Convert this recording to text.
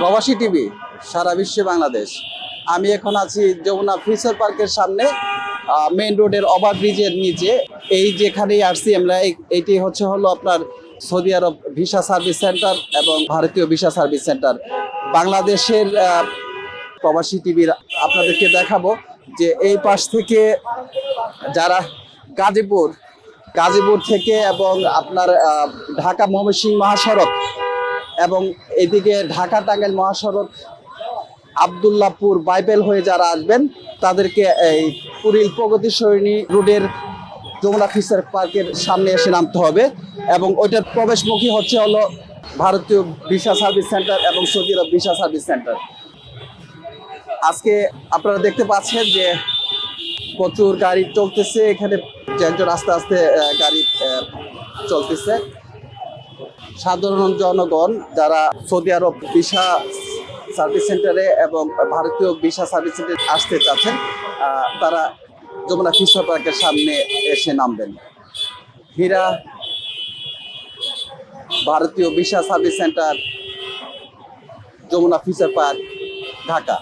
প্রবাসী টিভি সারা বিশ্বে বাংলাদেশ। আমি এখন আছি যমুনা ফিউচার পার্কের সামনে, মেইন রোডের ওভারব্রিজের নিচে। এই যেখানেই আসছি আমরা, এইটি হলো আপনার সৌদি আরব ভিসা সার্ভিস সেন্টার এবং ভারতীয় ভিসা সার্ভিস সেন্টার। বাংলাদেশের প্রবাসী টিভির আপনাদেরকে দেখাবো যে এই পাশ থেকে যারা গাজীপুর থেকে এবং আপনার ঢাকা ময়মনসিংহ মহাসড়ক এবং এদিকে ঢাকা টাঙ্গাইল মহাসড়ক আবদুল্লাহপুর বাইবেল হয়ে যারা আসবেন তাদেরকে এই কুড়িল প্রগতি সরণি রোডের যমুনা ফিউচার পার্কের সামনে এসে নামতে হবে এবং ওইটার প্রবেশমুখী হলো ভারতীয় ভিসা সার্ভিস সেন্টার এবং সৌদি আরব ভিসা সার্ভিস সেন্টার। আজকে আপনারা দেখতে পাচ্ছেন যে প্রচুর গাড়ি চলতেছে এখানে, যানজট আস্তে আস্তে গাড়ি চলতেছে। সাধারণ জনগণ যারা সৌদি আরব ভিসা সার্ভিস সেন্টারে এবং ভারতীয় ভিসা সার্ভিস সেন্টারে আসতে চাচ্ছেন তারা যমুনা ফিউচার পার্কের সামনে এসে নামবেন। হীরা ভারতীয় visa service centre, Jamuna future park, Dhaka.